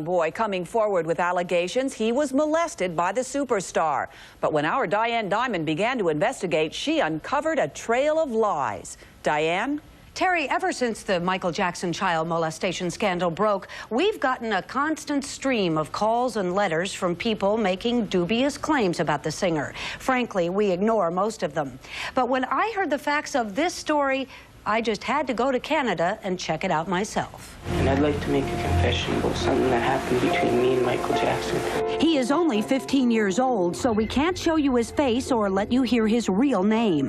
Boy coming forward with allegations he was molested by the superstar. But when our Diane Diamond began to investigate, she uncovered a trail of lies. Diane? Terry, ever since the Michael Jackson child molestation scandal broke, we've gotten a constant stream of calls and letters from people making dubious claims about the singer. Frankly, we ignore most of them. But when I heard the facts of this story, I just had to go to Canada and check it out myself. And I'd like to make a confession about something that happened between me and Michael Jackson. He is only 15 years old, so we can't show you his face or let you hear his real name.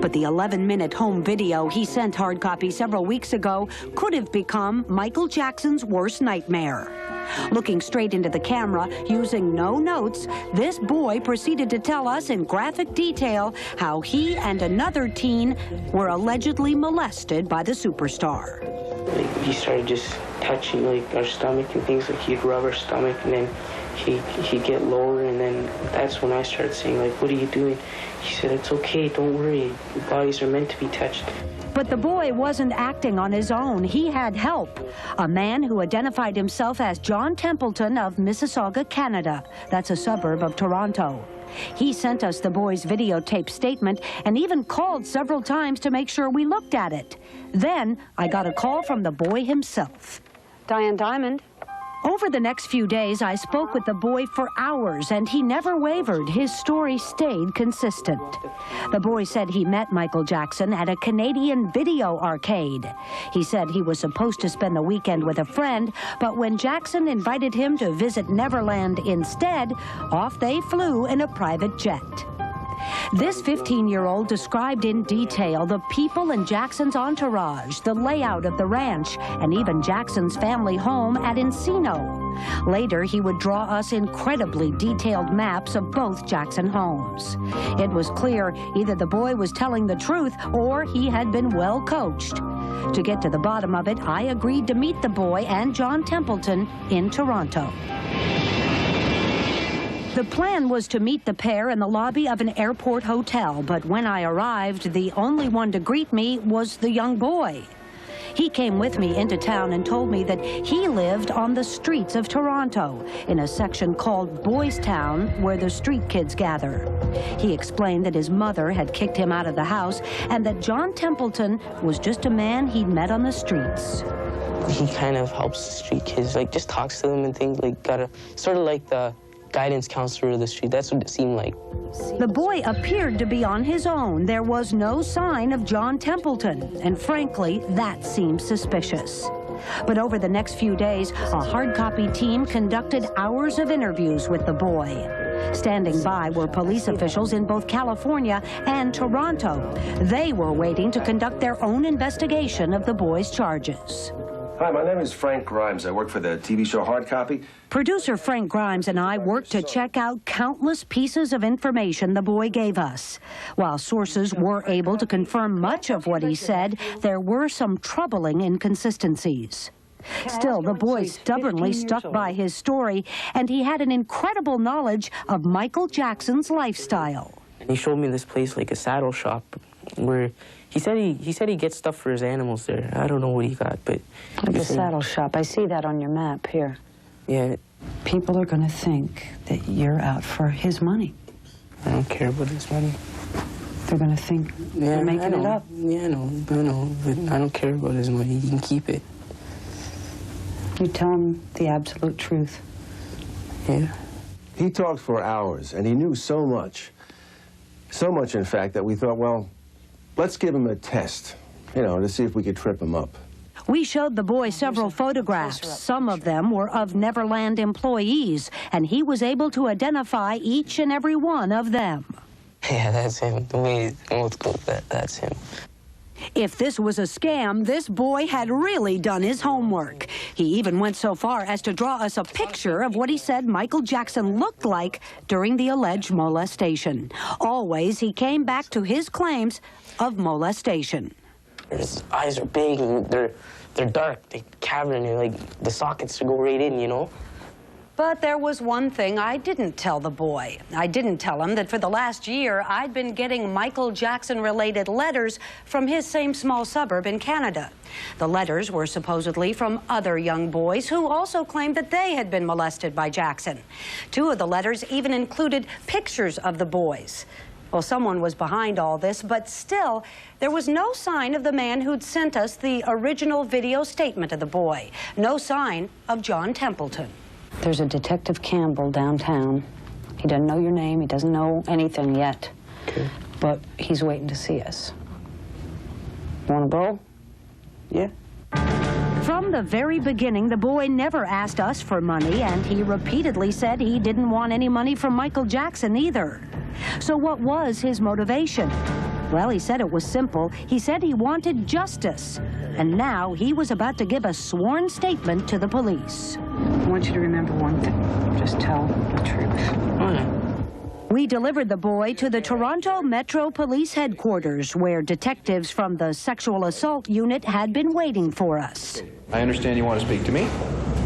But the 11-minute home video he sent hard copy several weeks ago could have become Michael Jackson's worst nightmare. Looking straight into the camera, using no notes, this boy proceeded to tell us in graphic detail how he and another teen were allegedly molested by the superstar. Like, he started just touching like our stomach and things, like he'd rub our stomach and then he'd get lower, and then that's when I started saying, like, what are you doing? He said, it's okay, don't worry, your bodies are meant to be touched. But the boy wasn't acting on his own. He had help. A man who identified himself as John Templeton of Mississauga, Canada. That's a suburb of Toronto. He sent us the boy's videotaped statement and even called several times to make sure we looked at it. Then I got a call from the boy himself. Diane Diamond. Over the next few days, I spoke with the boy for hours, and he never wavered. His story stayed consistent. The boy said he met Michael Jackson at a Canadian video arcade. He said he was supposed to spend the weekend with a friend, but when Jackson invited him to visit Neverland instead, off they flew in a private jet. This 15-year-old described in detail the people in Jackson's entourage, the layout of the ranch, and even Jackson's family home at Encino. Later, he would draw us incredibly detailed maps of both Jackson homes. It was clear either the boy was telling the truth or he had been well coached. To get to the bottom of it, I agreed to meet the boy and John Templeton in Toronto. The plan was to meet the pair in the lobby of an airport hotel, but when I arrived, the only one to greet me was the young boy. He came with me into town and told me that he lived on the streets of Toronto, in a section called Boys Town, where the street kids gather. He explained that his mother had kicked him out of the house and that John Templeton was just a man he'd met on the streets. He kind of helps the street kids, like just talks to them and things, like sort of like the guidance counselor of the street. That's what it seemed like. The boy appeared to be on his own. There was no sign of John Templeton, and frankly, that seemed suspicious. But over the next few days, a hard copy team conducted hours of interviews with the boy. Standing by were police officials in both California and Toronto. They were waiting to conduct their own investigation of the boy's charges. Hi, my name is Frank Grimes. I work for the TV show Hard Copy. Producer Frank Grimes and I worked to check out countless pieces of information the boy gave us. While sources were able to confirm much of what he said, there were some troubling inconsistencies. Still, the boy stubbornly stuck by his story, and he had an incredible knowledge of Michael Jackson's lifestyle. And he showed me this place, like a saddle shop, where he said he gets stuff for his animals there. I don't know what he got, but... Like a saddle shop. I see that on your map here. Yeah. People are going to think that you're out for his money. I don't care about his money. They're going to think you're making it up. Yeah, I know, but I don't care about his money. He can keep it. You tell him the absolute truth. Yeah. He talked for hours, and he knew so much. So much, in fact, that we thought, well, let's give him a test, you know, to see if we could trip him up. We showed the boy several photographs. Some of them were of Neverland employees, and he was able to identify each and every one of them. Yeah, that's him. The way old school, that's him. If this was a scam, this boy had really done his homework. He even went so far as to draw us a picture of what he said Michael Jackson looked like during the alleged molestation. Always, he came back to his claims of molestation. His eyes are big, and they're dark, they're cavernous, like the sockets to go right in, you know? But there was one thing I didn't tell the boy. I didn't tell him that for the last year, I'd been getting Michael Jackson-related letters from his same small suburb in Canada. The letters were supposedly from other young boys who also claimed that they had been molested by Jackson. Two of the letters even included pictures of the boys. Well, someone was behind all this, but still, there was no sign of the man who'd sent us the original video statement of the boy. No sign of John Templeton. There's a Detective Campbell downtown. He doesn't know your name. He doesn't know anything yet. Okay. But he's waiting to see us. Want to go? Yeah. From the very beginning, the boy never asked us for money, and he repeatedly said he didn't want any money from Michael Jackson either. So what was his motivation? Well, he said it was simple. He said he wanted justice. And now he was about to give a sworn statement to the police. I want you to remember one thing. Just tell the truth. We delivered the boy to the Toronto Metro Police Headquarters, where detectives from the Sexual Assault Unit had been waiting for us. I understand you want to speak to me,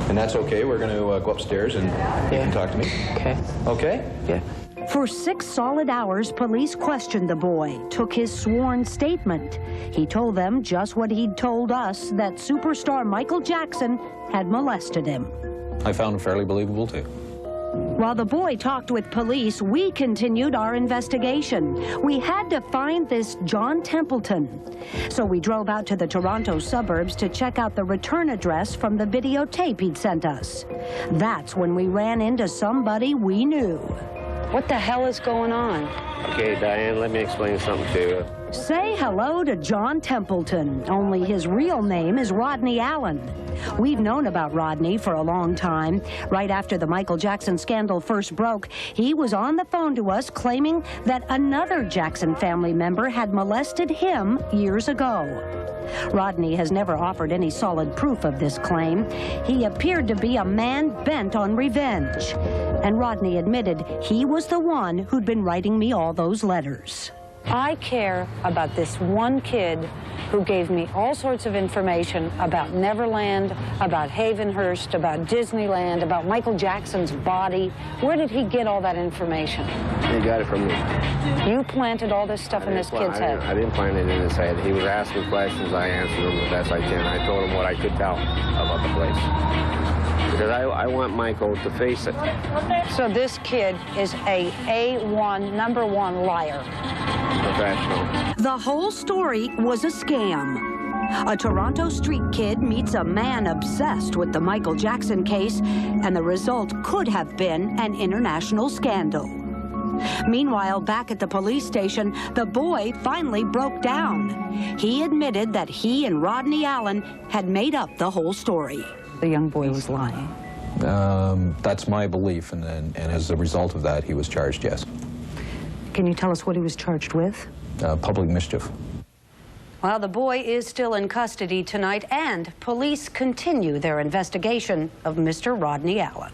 and that's okay. We're going to go upstairs and you can talk to me. Okay. Okay? Yeah. For 6 solid hours, police questioned the boy, took his sworn statement. He told them just what he'd told us, that superstar Michael Jackson had molested him. I found him fairly believable, too. While the boy talked with police, we continued our investigation. We had to find this John Templeton. So we drove out to the Toronto suburbs to check out the return address from the videotape he'd sent us. That's when we ran into somebody we knew. What the hell is going on? Okay, Diane, let me explain something to you. Say hello to John Templeton, only his real name is Rodney Allen. We've known about Rodney for a long time. Right after the Michael Jackson scandal first broke, he was on the phone to us claiming that another Jackson family member had molested him years ago. Rodney has never offered any solid proof of this claim. He appeared to be a man bent on revenge. And Rodney admitted he was the one who'd been writing me all those letters. I care about this one kid who gave me all sorts of information about Neverland, about Havenhurst, about Disneyland, about Michael Jackson's body. Where did he get all that information? He got it from me. You planted all this stuff in this kid's head. I didn't plant it in his head. He was asking questions. I answered them the best I can. I told him what I could tell about the place. Because I want Michael to face it. So this kid is a A1, #1 liar. Professional. The whole story was a scam. A Toronto street kid meets a man obsessed with the Michael Jackson case, and the result could have been an international scandal. Meanwhile, back at the police station, the boy finally broke down. He admitted that he and Rodney Allen had made up the whole story. The young boy was lying. That's my belief, and as a result of that, he was charged, yes. Can you tell us what he was charged with? Public mischief. Well, the boy is still in custody tonight, and police continue their investigation of Mr. Rodney Allen.